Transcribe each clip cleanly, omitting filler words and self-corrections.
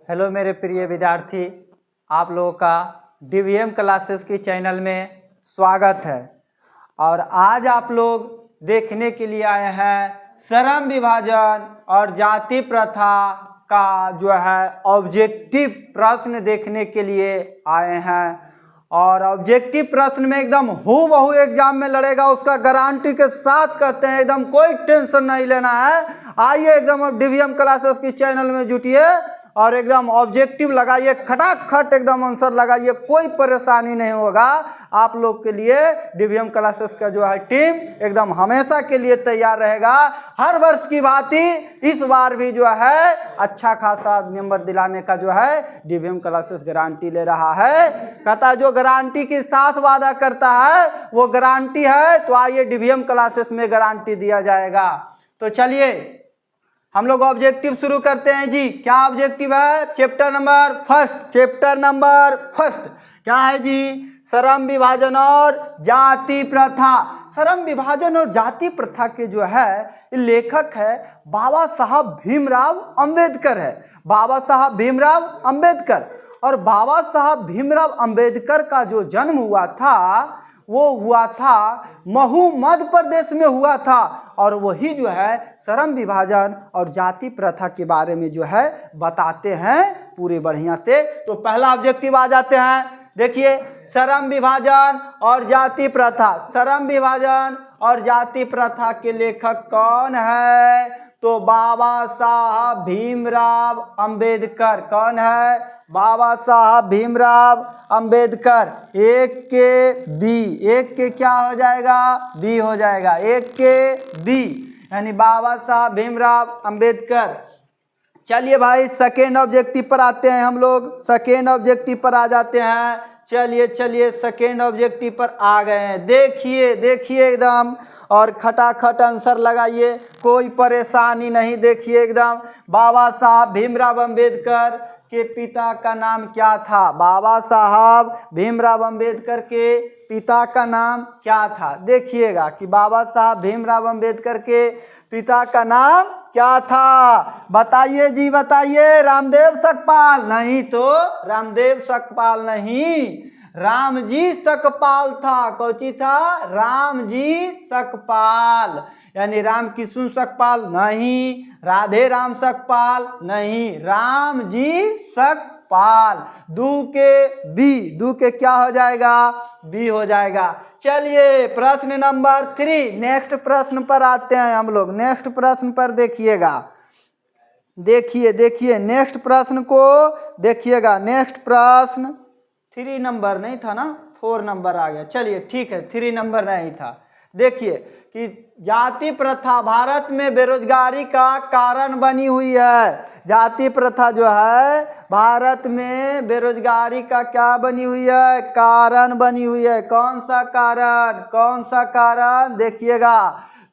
Hello मेरे प्रिय विद्यार्थी, आप लोगों का डीवीएम क्लासेस की चैनल में स्वागत है। और आज आप लोग देखने के लिए आए हैं श्रम विभाजन और जाति प्रथा का जो है ऑब्जेक्टिव प्रश्न देखने के लिए आए हैं। और ऑब्जेक्टिव प्रश्न में एकदम हूबहू एग्जाम में लड़ेगा, उसका गारंटी के साथ कहते हैं, एकदम कोई टेंशन नहीं लेना है। आइए एकदम डीवीएम क्लासेस की चैनल में जुटिए और एकदम ऑब्जेक्टिव लगाइए, खटाखट एकदम आंसर लगाइए, कोई परेशानी नहीं होगा। आप लोग के लिए डीवीएम क्लासेस का जो है टीम एकदम हमेशा के लिए तैयार रहेगा। हर वर्ष की भांति इस बार भी जो है अच्छा खासा नंबर दिलाने का जो है डीवीएम क्लासेस गारंटी ले रहा है। कहता है जो गारंटी के साथ वादा करता है वो गारंटी है, तो आइए डीवीएम क्लासेस में गारंटी दिया जाएगा। तो चलिए हम लोग ऑब्जेक्टिव शुरू करते हैं जी। क्या ऑब्जेक्टिव है? चैप्टर नंबर फर्स्ट क्या है जी? श्रम विभाजन और जाति प्रथा। श्रम विभाजन और जाति प्रथा के जो है लेखक है बाबा साहब भीमराव अंबेडकर है। बाबा साहब भीमराव अंबेडकर। और बाबा साहब भीमराव अंबेडकर का जो जन्म हुआ था वो हुआ था महू मध्य प्रदेश में हुआ था। और वही जो है श्रम विभाजन और जाति प्रथा के बारे में जो है बताते हैं पूरे बढ़िया से। तो पहला ऑब्जेक्टिव आ जाते हैं, देखिए श्रम विभाजन और जाति प्रथा। श्रम विभाजन और जाति प्रथा के लेखक कौन है? तो बाबा साहब भीमराव अंबेडकर। कौन है? बाबा साहब भीमराव अंबेडकर। एक के क्या हो जाएगा? बी हो जाएगा। एक के बी यानी बाबा साहब भीमराव अंबेडकर। चलिए भाई सेकेंड ऑब्जेक्टिव पर आते हैं, हम लोग सेकेंड ऑब्जेक्टिव पर आ जाते हैं। चलिए सेकेंड ऑब्जेक्टिव पर आ गए हैं। देखिए एकदम और खटाखट आंसर लगाइए, कोई परेशानी नहीं। देखिए एकदम बाबा साहब भीमराव अंबेडकर के पिता का नाम क्या था? बाबा साहब भीमराव अंबेडकर के पिता का नाम क्या था? देखिएगा कि बाबा साहब भीमराव अंबेडकर के पिता का नाम क्या था? बताइए जी बताइए। रामदेव सकपाल? नहीं तो रामदेव सकपाल नहीं, रामजी सकपाल था। कौची था? रामजी सकपाल। यानी राम किशुन सकपाल नहीं, राधे राम सकपाल नहीं, रामजी सकपाल। दू के क्या हो जाएगा? बी हो जाएगा। चलिए प्रश्न नंबर 3, नेक्स्ट प्रश्न पर आते हैं हम लोग। नेक्स्ट प्रश्न पर देखिएगा, देखिए नेक्स्ट प्रश्न को देखिएगा। नेक्स्ट प्रश्न 3 नंबर नहीं था ना, 4 नंबर आ गया। चलिए ठीक है, 3 नंबर नहीं था। देखिए कि जाति प्रथा भारत में बेरोजगारी का कारण बनी हुई है। जाति प्रथा जो है भारत में बेरोजगारी का क्या बनी हुई है? कारण बनी हुई है। कौन सा कारण? देखिएगा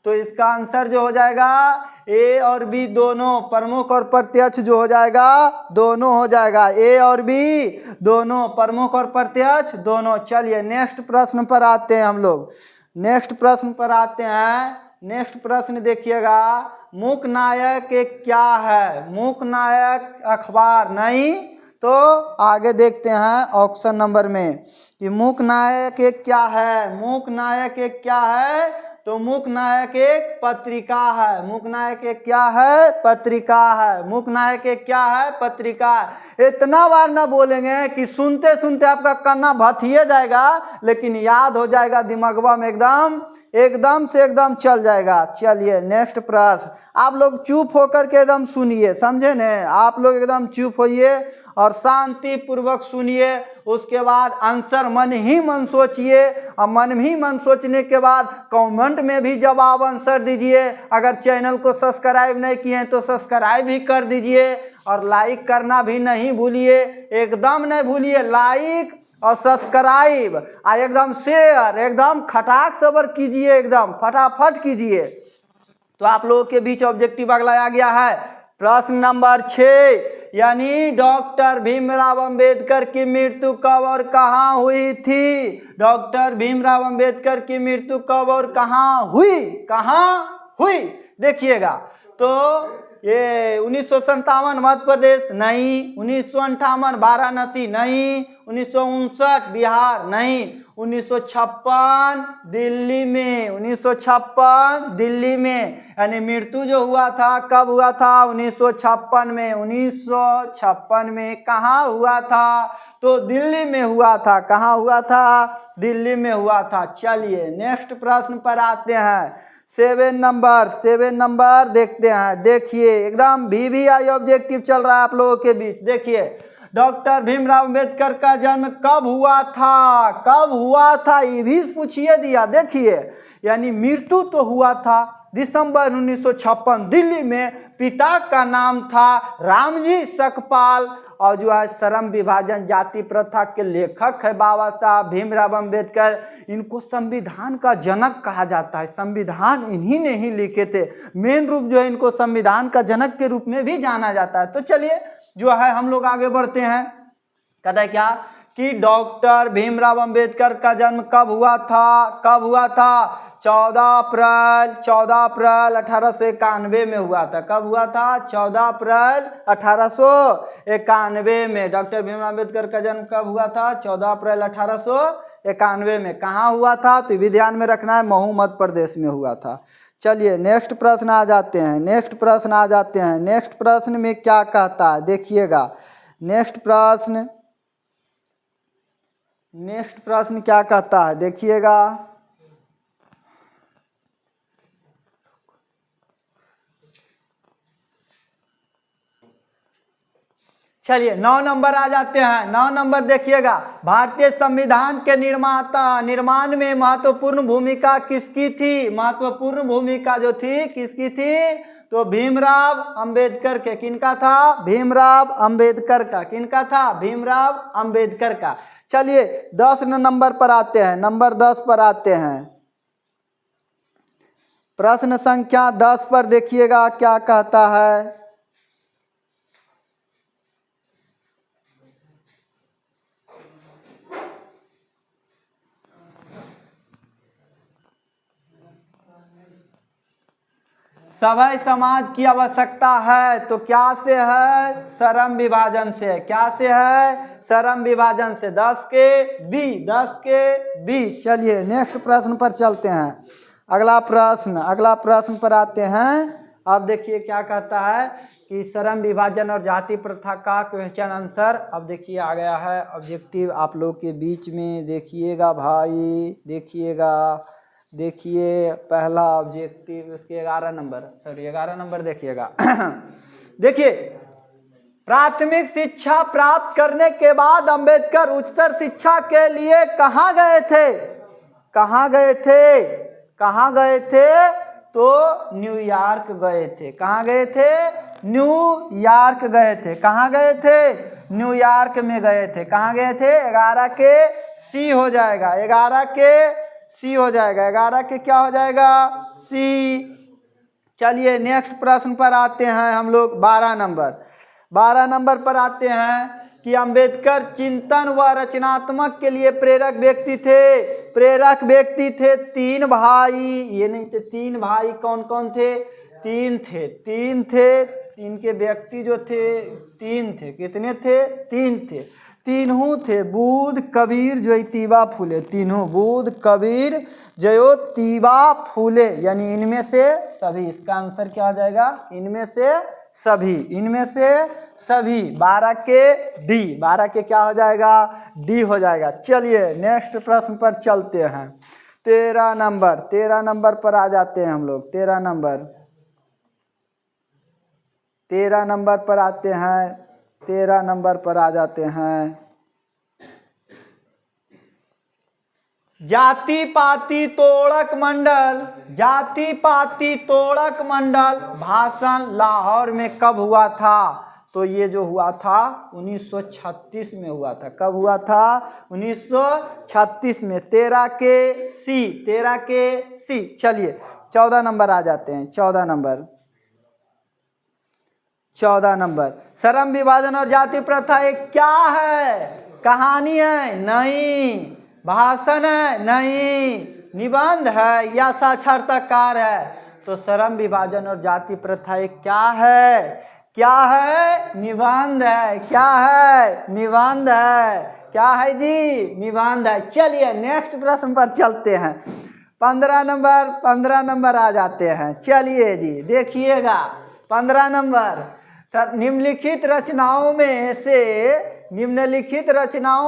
तो इसका आंसर जो हो जाएगा ए और बी दोनों, प्रमुख और प्रत्यक्ष जो हो जाएगा दोनों हो जाएगा। ए और बी दोनों, प्रमुख और प्रत्यक्ष दोनों। चलिए नेक्स्ट प्रश्न पर आते हैं हम लोग। नेक्स्ट प्रश्न पर आते हैं। नेक्स्ट प्रश्न देखिएगा, मूक नायक एक क्या है? मूक नायक अखबार नहीं, तो आगे देखते हैं ऑप्शन नंबर में कि मूक नायक एक क्या है? मूक नायक एक क्या है? तो मूक नायक एक पत्रिका है। मूक नायक एक क्या है? पत्रिका है। मूक नायक एक क्या है? पत्रिका है। इतना बार ना बोलेंगे कि सुनते सुनते आपका कन्ना भथिए जाएगा, लेकिन याद हो जाएगा दिमागवा में, एकदम से एकदम चल जाएगा। चलिए नेक्स्ट प्रश्न, आप लोग चुप होकर के एकदम सुनिए, समझे न? आप लोग एकदम चुप होइए और शांति पूर्वक सुनिए। उसके बाद आंसर मन ही मन सोचिए, और मन ही मन सोचने के बाद कमेंट में भी जवाब आंसर दीजिए। अगर चैनल को सब्सक्राइब नहीं किए हैं तो सब्सक्राइब भी कर दीजिए, और लाइक करना भी नहीं भूलिए, एकदम नहीं भूलिए। लाइक और सब्सक्राइब और एकदम शेयर एकदम खटाक सबर कीजिए, एकदम फटाफट कीजिए। तो आप लोगों के बीच ऑब्जेक्टिव अगला आ गया है प्रश्न नंबर 6, यानी डॉक्टर भीमराव अंबेडकर की मृत्यु कब और कहाँ हुई थी? डॉक्टर भीमराव अंबेडकर की मृत्यु कब और कहाँ हुई? देखिएगा तो ये 1957 मध्य प्रदेश नहीं, 1958 वाराणसी नहीं, 1959 बिहार नहीं, 1956 दिल्ली में, 1956 दिल्ली में। यानी मृत्यु जो हुआ था कब हुआ था? 1956 में। 1956 में कहाँ हुआ था? तो दिल्ली में हुआ था। कहाँ हुआ था? दिल्ली में हुआ था। चलिए नेक्स्ट प्रश्न पर आते हैं। 7 नंबर देखते हैं। देखिए एकदम VVI ऑब्जेक्टिव चल रहा है आप लोगों के बीच। देखिए डॉक्टर भीमराव अंबेडकर का जन्म कब हुआ था? कब हुआ था ये भी पूछिए दिया। देखिए यानी मृत्यु तो हुआ था दिसंबर 1956 दिल्ली में। पिता का नाम था रामजी सकपाल और जो है श्रम विभाजन जाति प्रथा के लेखक है बाबा साहब भीमराव अंबेडकर। इनको संविधान का जनक कहा जाता है। संविधान इन्हीं ने ही लिखे थे। मेन रूप जो है इनको संविधान का जनक के रूप में भी जाना जाता है। तो चलिए जो है हम लोग आगे बढ़ते हैं। कहता है क्या कि डॉक्टर भीमराव अंबेडकर का जन्म कब हुआ था? कब हुआ था? 14 अप्रैल 1891 में हुआ था। कब हुआ था? 14 अप्रैल 1891 में। डॉक्टर भीमराव अंबेडकर का जन्म कब हुआ था? 14 अप्रैल 1891 में। कहाँ हुआ था? तो भी ध्यान में रखना है, महू मध्य प्रदेश में हुआ था। चलिए नेक्स्ट प्रश्न आ जाते हैं। नेक्स्ट प्रश्न में क्या कहता है देखिएगा। नेक्स्ट प्रश्न क्या कहता है देखिएगा। चलिए 9 नंबर आ जाते हैं। 9 नंबर देखिएगा। भारतीय संविधान के निर्माण में महत्वपूर्ण भूमिका किसकी थी? महत्वपूर्ण भूमिका जो थी किसकी थी? तो भीमराव अंबेडकर के। किनका था? भीमराव अंबेडकर का। किनका था? भीमराव अंबेडकर का। चलिए 10 नंबर पर आते हैं। नंबर 10 पर आते हैं। प्रश्न संख्या 10 पर देखिएगा क्या कहता है। सभ्य समाज की आवश्यकता है तो क्या से है? श्रम विभाजन से। क्या से है? श्रम विभाजन से। 10 के बी। चलिए नेक्स्ट प्रश्न पर चलते हैं। अगला प्रश्न पर आते हैं। अब देखिए क्या कहता है कि श्रम विभाजन और जाति प्रथा का क्वेश्चन आंसर। अब देखिए आ गया है ऑब्जेक्टिव आप लोग के बीच में। देखिएगा भाई, देखिए पहला ऑब्जेक्टिव उसके 11 नंबर देखिएगा। देखिए प्राथमिक शिक्षा प्राप्त करने के बाद अंबेडकर उच्चतर शिक्षा के लिए कहाँ गए थे? तो न्यूयॉर्क गए थे। कहाँ गए थे? न्यूयॉर्क गए थे। कहाँ गए थे? न्यूयॉर्क में गए थे। कहाँ गए थे? 11 के सी हो जाएगा। 11 के सी हो जाएगा। 11 के क्या हो जाएगा? सी। चलिए नेक्स्ट प्रश्न पर आते हैं हम लोग। 12 नंबर पर आते हैं कि अंबेडकर चिंतन व रचनात्मक के लिए प्रेरक व्यक्ति थे। 3 भाई। ये नहीं थे 3 भाई। कौन कौन थे? 3 थे। 3 के व्यक्ति जो थे 3 थे। कितने थे? 3 थे। तीनों थे बुद्ध कबीर ज्योतिबा फूले। तीनों बुद्ध कबीर ज्योतिबा फूले। यानी इनमें से सभी। इसका आंसर क्या हो जाएगा? इनमें से सभी। 12 के डी। 12 के क्या हो जाएगा? डी हो जाएगा। चलिए नेक्स्ट प्रश्न पर चलते हैं। 13 नंबर पर आ जाते हैं हम लोग। 13 नंबर पर आते हैं। 13 नंबर पर आ जाते हैं। जाति पाति तोड़क मंडल भाषण लाहौर में कब हुआ था? तो ये जो हुआ था 1936 में हुआ था। कब हुआ था? 1936 में। 13 के सी। चलिए 14 नंबर आ जाते हैं। 14 नंबर श्रम विभाजन और जाति प्रथा एक क्या है? कहानी है? नहीं। भाषण है? नहीं। निबंध है या साक्षात्कार है? तो श्रम विभाजन और जाति प्रथा ये क्या है? क्या है? निबंध है। क्या है? निबंध है। क्या है जी? निबंध है। चलिए नेक्स्ट प्रश्न पर चलते हैं। 15 नंबर आ जाते हैं। चलिए जी देखिएगा 15 नंबर, निम्नलिखित रचनाओं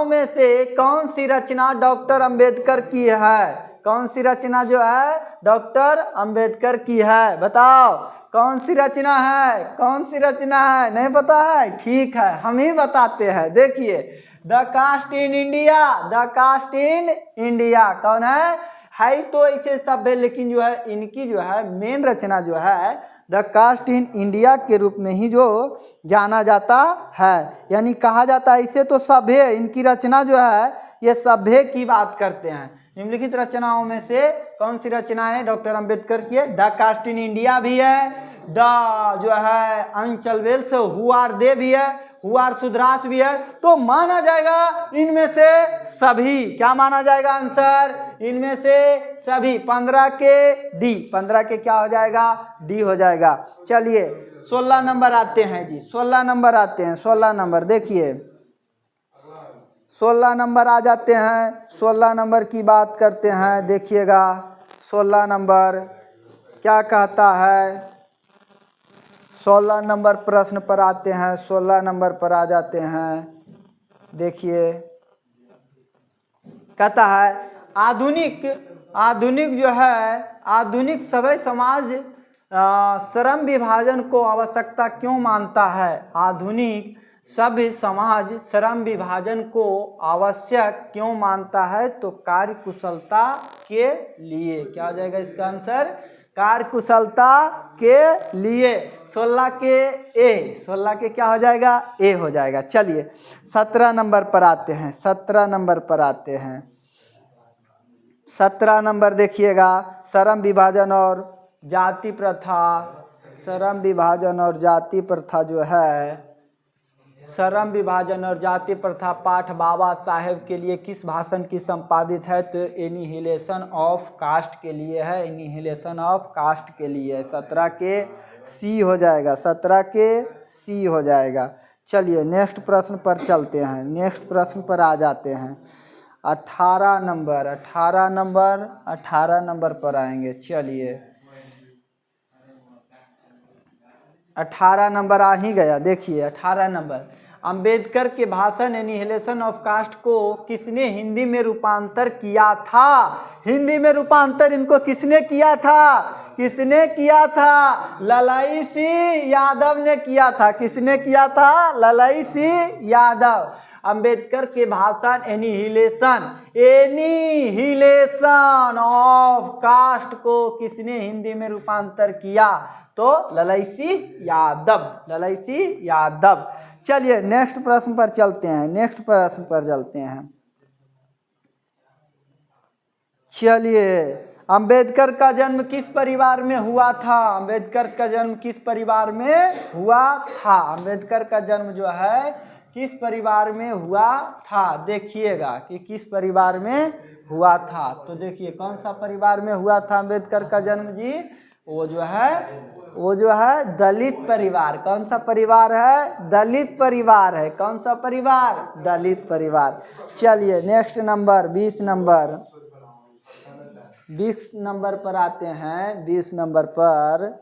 में से कौन सी रचना डॉक्टर अंबेडकर की है? कौन सी रचना जो है डॉक्टर अंबेडकर की है? बताओ कौन सी रचना है? कौन सी रचना है? नहीं पता है? ठीक है हम ही बताते हैं। देखिए the caste in India. The caste in India कौन है तो ऐसे सब है, लेकिन जो है इनकी जो है मेन रचना जो है द कास्ट इन इंडिया के रूप में ही जो जाना जाता है, यानी कहा जाता है इसे तो सभ्य। इनकी रचना जो है ये सभ्य की बात करते हैं। निम्नलिखित रचनाओं में से कौन सी रचना है डॉक्टर अंबेडकर की है? द कास्ट इन इंडिया भी है, द जो है अंचल वेल्स हु आर दे भी है, हु आर सुधरास भी है। तो माना जाएगा इनमें से सभी। क्या माना जाएगा आंसर? इनमें से सभी। 15 के डी। 15 के क्या हो जाएगा? डी हो जाएगा। चलिए 16 नंबर आते हैं जी। 16 नंबर आते हैं। 16 नंबर देखिए 16 नंबर आ जाते हैं। 16 नंबर की बात करते हैं। देखिएगा 16 नंबर क्या कहता है? 16 नंबर प्रश्न पर आते हैं। 16 नंबर पर आ जाते हैं। देखिए कहता है आधुनिक जो है आधुनिक सभ्य समाज श्रम विभाजन को आवश्यकता क्यों मानता है? आधुनिक सभ्य समाज श्रम विभाजन को आवश्यक क्यों मानता है? तो कार्य कुशलता के लिए। क्या हो जाएगा इसका आंसर? कार्य कुशलता के लिए। 16 के ए। 16 के क्या हो जाएगा? ए हो जाएगा। चलिए 17 नंबर पर आते हैं। 17 नंबर पर आते हैं। 17 नंबर देखिएगा श्रम विभाजन और जाति प्रथा। श्रम विभाजन और जाति प्रथा जो है, श्रम विभाजन और जाति प्रथा पाठ बाबा साहेब के लिए किस भाषण की संपादित है? तो एनिहिलेशन ऑफ कास्ट के लिए है। एनिहिलेशन ऑफ कास्ट के लिए 17 के सी हो जाएगा। 17 के सी हो जाएगा। चलिए नेक्स्ट प्रश्न पर चलते हैं। नेक्स्ट प्रश्न पर आ जाते हैं। 18 नंबर पर आएंगे। चलिए 18 नंबर आ ही गया। देखिए 18 नंबर, अंबेडकर के भाषण एनिहिलेशन ऑफ कास्ट को किसने हिंदी में रूपांतर किया था? हिंदी में रूपांतर इनको किसने किया था? किसने किया था? ललाई सिंह यादव ने किया था। किसने किया था? ललाई सिंह यादव। अंबेडकर के भाषण एनिहिलेशन ऑफ कास्ट को किसने हिंदी में रूपांतर किया? तो ललाई सिंह यादव। चलिए नेक्स्ट प्रश्न पर चलते हैं। चलिए अंबेडकर का जन्म किस परिवार में हुआ था? अंबेडकर का जन्म किस परिवार में हुआ था? अंबेडकर का जन्म जो है किस परिवार में हुआ था? देखिएगा कि किस परिवार में हुआ था। तो देखिए कौन सा परिवार में हुआ था अंबेडकर का जन्म जी? वो जो है दलित परिवार। कौन सा परिवार है? दलित परिवार है। कौन सा परिवार? दलित परिवार। चलिए नेक्स्ट नंबर 20 नंबर पर आते हैं। 20 नंबर पर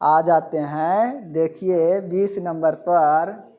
आ जाते हैं। देखिए 20 नंबर पर,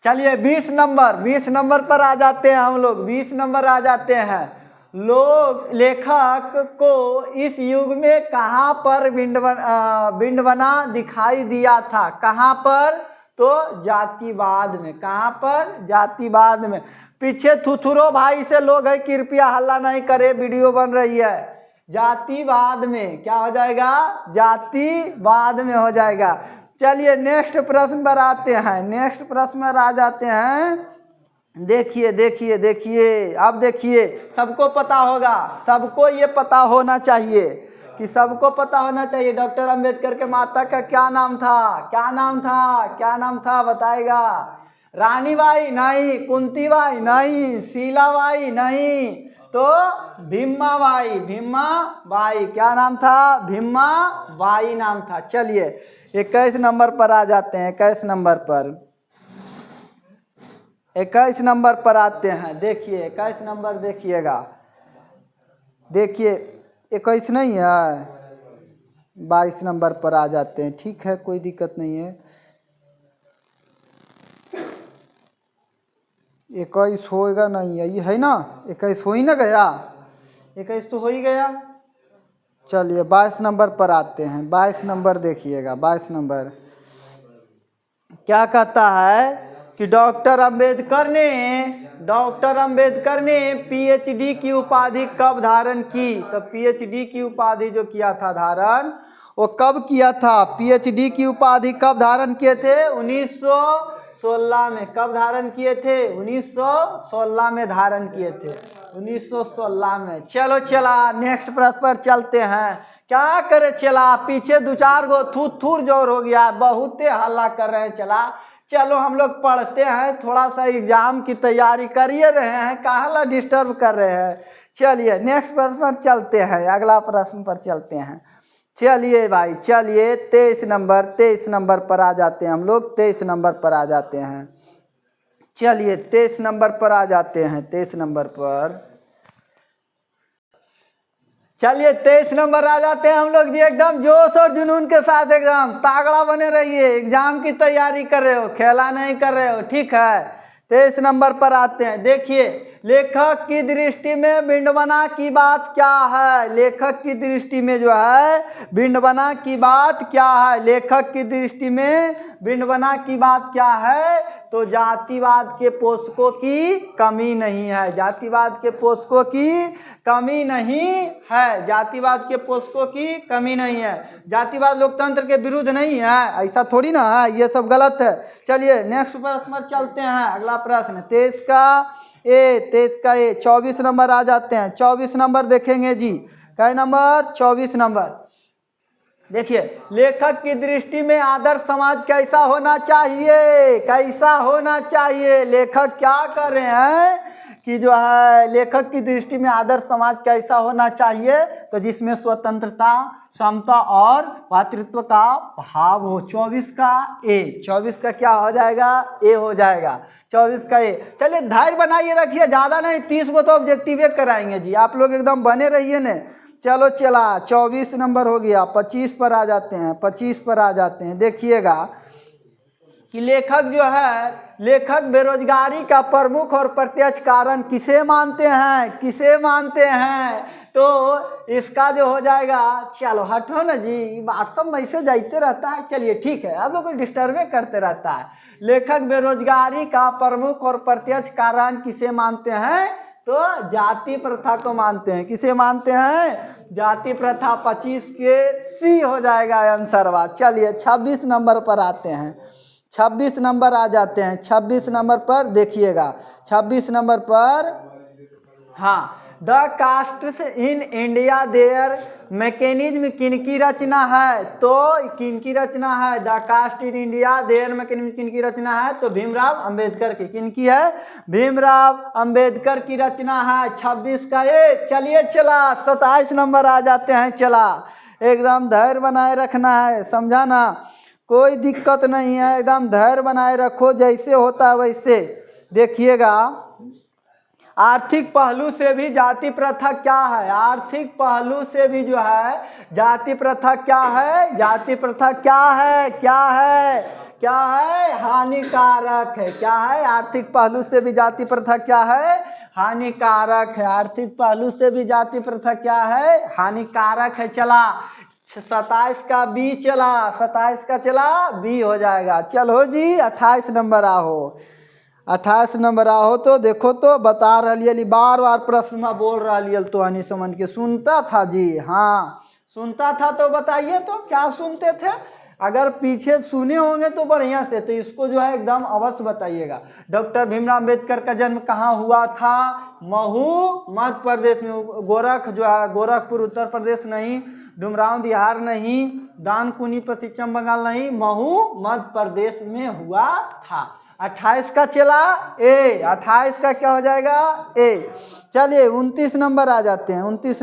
चलिए 20 नंबर पर आ जाते हैं हम लोग। 20 नंबर आ जाते हैं। लेखक को इस युग में कहाँ पर विडंबना दिखाई दिया था? कहाँ पर? तो जातिवाद में। कहाँ पर? जातिवाद में। पीछे थुथुरो भाई से लोग है, कृपया हल्ला नहीं करे, वीडियो बन रही है। जातिवाद में क्या हो जाएगा? जातिवाद में हो जाएगा। चलिए नेक्स्ट प्रश्न पर आते हैं। नेक्स्ट प्रश्न पर आ जाते हैं। देखिए अब देखिए सबको पता होगा, सबको ये पता होना चाहिए कि सबको पता होना चाहिए डॉक्टर अंबेडकर के माता का क्या नाम था? बताएगा। रानीबाई नहीं, कुंतीबाई नहीं, शीलाबाई नहीं, तो भीमाबाई, भीमाबाई क्या नाम था? भीमाबाई नाम था। चलिए 21 नंबर पर आ जाते हैं। 21 नंबर पर, 21 नंबर पर आते हैं। देखिए 21 नंबर देखिएगा, देखिए 21 नहीं है, 22 नंबर पर आ जाते हैं। ठीक है, कोई दिक्कत नहीं है। 21 होएगा नहीं है, ये है ना? 21 हो ही ना गया, 21 तो हो ही गया। चलिए 22 नंबर पर आते हैं। 22 नंबर देखिएगा। 22 नंबर क्या कहता है कि डॉक्टर अंबेडकर ने पीएचडी की उपाधि कब धारण की? तो पीएचडी की उपाधि जो किया था धारण, वो कब किया था? पीएचडी की उपाधि कब धारण किए थे? 1916 में। कब धारण किए थे? 1916 में धारण किए थे, 1916 में। चलो चला नेक्स्ट प्रश्न पर चलते हैं। क्या करे चला, पीछे 2-4 गो थूर जोर हो गया, बहुत हल्ला कर रहे हैं। चला चलो हम लोग पढ़ते हैं, थोड़ा सा एग्जाम की तैयारी करिए रहे हैं, कहाँ डिस्टर्ब कर रहे हैं। चलिए नेक्स्ट प्रश्न पर चलते हैं, अगला प्रश्न पर चलते हैं। चलिए भाई चलिए 23 नंबर पर आ जाते हैं हम लोग। 23 नंबर पर आ जाते हैं। चलिए 23 नंबर पर आ जाते हैं। 23 नंबर पर चलिए 23 नंबर आ जाते हैं हम लोग जी। एकदम जोश और जुनून के साथ एकदम तागड़ा बने रहिए, एग्जाम की तैयारी कर रहे हो, खेला नहीं कर रहे हो। ठीक है 23 नंबर पर आते हैं। देखिए लेखक की दृष्टि में विडंबना की बात क्या है? लेखक की दृष्टि में जो है विडंबना की बात क्या है? लेखक की दृष्टि में विडंबना की बात क्या है? तो जातिवाद के पोषकों की कमी नहीं है। जातिवाद के पोषकों की कमी नहीं है। जातिवाद के पोषकों की कमी नहीं है। जातिवाद लोकतंत्र के विरुद्ध नहीं है, ऐसा थोड़ी ना है, ये सब गलत है। चलिए नेक्स्ट प्रश्न पर चलते हैं। अगला प्रश्न 23 का ए 24 नंबर आ जाते हैं। 24 नंबर देखेंगे जी। क्या नंबर? 24 नंबर देखिए लेखक की दृष्टि में आदर्श समाज कैसा होना चाहिए? कैसा होना चाहिए? लेखक क्या कर रहे हैं कि जो है लेखक की दृष्टि में आदर्श समाज कैसा होना चाहिए? तो जिसमें स्वतंत्रता, समता और भातृत्व का भाव हो। 24 का ए, 24 का क्या हो जाएगा? ए हो जाएगा। 24 का ए। चलिए धैर्य बनाइए रखिए, ज़्यादा नहीं 30 को तो ऑब्जेक्टिव कराएंगे जी, आप लोग एकदम बने रहिए न। चलो चला 24 नंबर हो गया। 25 पर आ जाते हैं। 25 पर आ जाते हैं। देखिएगा कि लेखक जो है, लेखक बेरोजगारी का प्रमुख और प्रत्यक्ष कारण किसे मानते हैं? किसे मानते हैं? तो इसका जो हो जाएगा, चलो हटो ना जी, व्हाट्सअप मैसेज आते रहता है। चलिए ठीक है, आप लोग को डिस्टर्बे करते रहता है। लेखक बेरोजगारी का प्रमुख और प्रत्यक्ष कारण किसे मानते हैं? तो जाति प्रथा को मानते हैं। किसे मानते हैं? जाति प्रथा। 25 के सी हो जाएगा आंसर बात। चलिए 26 नंबर पर आते हैं। 26 नंबर आ जाते हैं। 26 नंबर पर देखिएगा। 26 नंबर पर हाँ, the castes in India their mechanism किनकी रचना है? तो किनकी रचना है? The caste in India their mechanism किनकी रचना है? तो भीमराव अंबेडकर की। किनकी है? भीमराव अंबेडकर की रचना है। 26 का ये। चलिए चला 27 नंबर आ जाते हैं। चला एकदम धैर्य बनाए रखना है, समझा ना? कोई दिक्कत नहीं है, एकदम धैर्य बनाए रखो, जैसे होता है वैसे। देखिएगा आर्थिक पहलू से भी जाति प्रथा क्या है? आर्थिक पहलू से भी जो है जाति प्रथा क्या है? जाति प्रथा क्या है? क्या है? क्या है? हानिकारक है। क्या है? आर्थिक पहलू से भी जाति प्रथा क्या है? हानिकारक है। आर्थिक पहलू से भी जाति प्रथा क्या है? हानिकारक है। चला 27 का बी चला। 27 का चला बी हो जाएगा। चलो जी 28 नंबर आओ। 28 नंबर आओ तो देखो तो बता रही बार बार प्रश्न में बोल रही तो हनी समझ के सुनता था जी। हाँ सुनता था तो बताइए तो क्या सुनते थे? अगर पीछे सुने होंगे तो बढ़िया से, तो इसको जो है एकदम अवश्य बताइएगा। डॉक्टर भीमराव अंबेडकर का जन्म कहाँ हुआ था? महू मध्य प्रदेश में। गोरख जो है गोरखपुर उत्तर प्रदेश नहीं, डुमरांव बिहार नहीं, दानकुनी पश्चिम बंगाल नहीं, महू मध्य प्रदेश में हुआ था। 28 का चला ए, 28 का क्या हो जाएगा ए। चलिए 29 नंबर आ जाते हैं। 29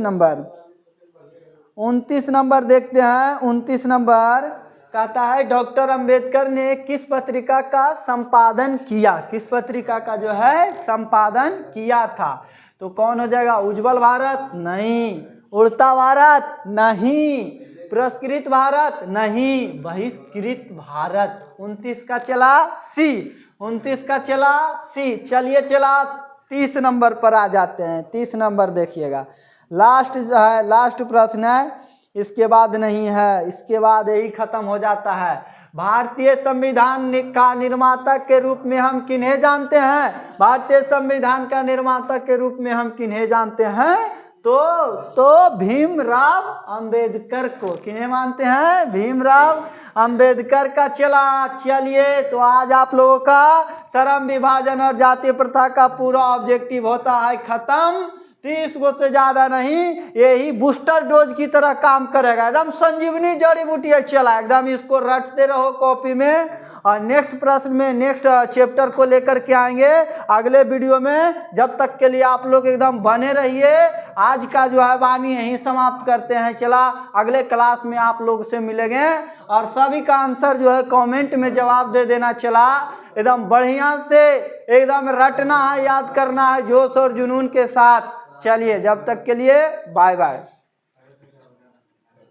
नंबर देखते हैं। 29 नंबर कहता है डॉक्टर अंबेडकर ने किस पत्रिका का संपादन किया, किस पत्रिका का जो है संपादन किया था। तो कौन हो जाएगा, उज्जवल भारत नहीं, उड़ता भारत नहीं, पुरस्कृत भारत नहीं, बहिष्कृत भारत। 29 का चला सी, 29 का चला सी। चलिए चला 30 नंबर पर आ जाते हैं। 30 नंबर देखिएगा, लास्ट जो है, लास्ट प्रश्न है, इसके बाद नहीं है, इसके बाद यही खत्म हो जाता है। भारतीय संविधान का निर्माता के रूप में हम किन्हें जानते हैं, भारतीय संविधान का निर्माता के रूप में हम किन्हें जानते हैं, तो भीमराव अंबेडकर को। किन्हें मानते हैं, भीमराव अंबेडकर का। चलिए तो आज आप लोगों का श्रम विभाजन और जातीय प्रथा का पूरा ऑब्जेक्टिव होता है खत्म। 30 गो से ज्यादा नहीं, यही बूस्टर डोज की तरह काम करेगा, एकदम संजीवनी जड़ी बूटी है। चला एकदम इसको रटते रहो कॉपी में, और नेक्स्ट प्रश्न में नेक्स्ट चैप्टर को लेकर के आएंगे अगले वीडियो में। जब तक के लिए आप लोग एकदम बने रहिए। आज का जो है वाणी यहीं समाप्त करते हैं। चला अगले क्लास में आप लोग से मिलेंगे, और सभी का आंसर जो है कमेंट में जवाब दे देना। चला एकदम बढ़िया से एकदम रटना है, याद करना है जोश और जुनून के साथ। चलिए जब तक के लिए बाय बाय।